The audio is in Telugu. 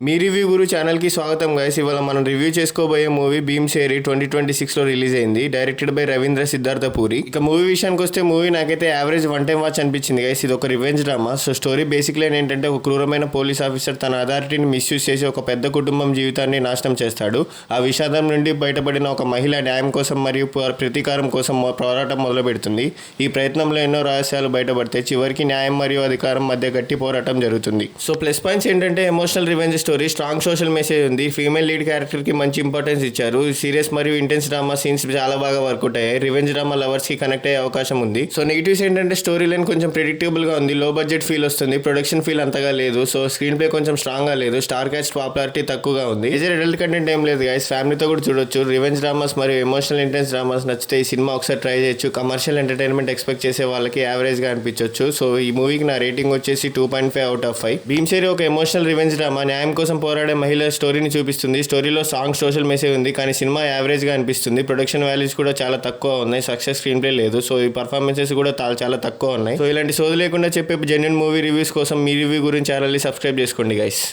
మీ రివ్యూ గురు ఛానల్కి స్వాగతం గైస్. ఇవాళ మనం రివ్యూ చేసుకోబోయే మూవీ భీమ్షేరి 2026లో రిలీజ్ అయింది. Directed by Ravindra Siddhartha puri. ఇక మూవీ విషయానికి వస్తే మూవీ నాకైతే యావరేజ్ వన్ టైం వాచ్ అనిపించింది గైస్. ఇది ఒక revenge drama. So story basically ఏంటంటే ఒక క్రూరమైన పోలీస్ ఆఫీసర్ తన అథారిటీని మిస్యూజ్ చేసి ఒక పెద్ద కుటుంబం జీవితాన్ని నాశనం చేస్తాడు. ఆ విషాదం నుండి బయటపడిన ఒక మహిళ న్యాయం కోసం మరియు ప్రతీకారం కోసం పోరాటం మొదలు పెడుతుంది. ఈ ప్రయత్నంలో ఎన్నో రహస్యాలు బయటపడితే చివరికి న్యాయం మరియు అధికారం మధ్య గట్టి పోరాటం జరుగుతుంది. సో ప్లస్ పాయింట్స్ ఏంటంటే emotional revenge story, strong social message ఉంది. ఫీమేల్ లీడ్ క్యారెక్టర్ కి మంచి ఇంపార్టెన్స్ ఇచ్చారు. సీరియస్ మరియు ఇంటెన్స్ డ్రామా సీన్స్ చాలా బాగా వర్కౌట్ అయ్యాయి. రివెంజ్ డ్రామా లవర్స్ కి కనెక్ట్ అయ్యే అవకాశం ఉంది. సో నెగిటివ్స్ ఏంటంటే స్టోరీ లైన్ కొంచెం ప్రెడిక్టబుల్ గా ఉంది. లో బడ్జెట్ ఫీల్ వస్తుంది. ప్రొడక్షన్ ఫీల్ అంతగా లేదు. సో స్క్రీన్ ప్లే కొంచెం స్ట్రాంగ్ గా లేదు. స్టార్ క్యాస్ట్ పాపులారిటీ తక్కువగా ఉంది. మేజర్ అడల్ట్ కంటెంట్ ఏం లేదు గైస్. ఫ్యామిలీతో కూడా చూడొచ్చు. రివెంజ్ డ్రామాస్ మరియు ఎమోషనల్ ఇంటెన్స్ డ్రామాస్ నచ్చితే ఈ సినిమా ఒకసారి ట్రై చేయొచ్చు. కమర్షియల్ ఎంటర్టైన్మెంట్ ఎక్స్పెక్ట్ చేసే వాళ్ళకి యావరేజ్ గా అనిపించవచ్చు. సో ఈ మూవీకి నా రేటింగ్ వచ్చేసి 2.5 అవుట్ ఆఫ్ 5. భీమ్షేరి ఒక ఎమోషనల్ రివెంజ్ డ్రామా, న్యాయం కోసం పోరాడే మహిళ స్టోరీని చూపిస్తుంది. స్టోరీలో సాంగ్ సోషల్ మెసేజ్ ఉంది, కానీ సినిమా యావరేజ్ గా అనిపిస్తుంది. ప్రొడక్షన్ వాల్యూస్ కూడా చాలా తక్కువ ఉన్నాయి. సక్సెస్ స్క్రీన్ ప్లే లేదు. సో ఈ పర్ఫార్మెన్సెస్ కూడా చాలా తక్కువ ఉన్నాయి. సో ఇలాంటి సోది లేకుండా చెప్పే జెన్యున్ మూవీ రివ్యూస్ కోసం మీ రివ్యూ గురించి ఛానల్ని సబ్స్క్రైబ్ చేసుకోండి గైస్.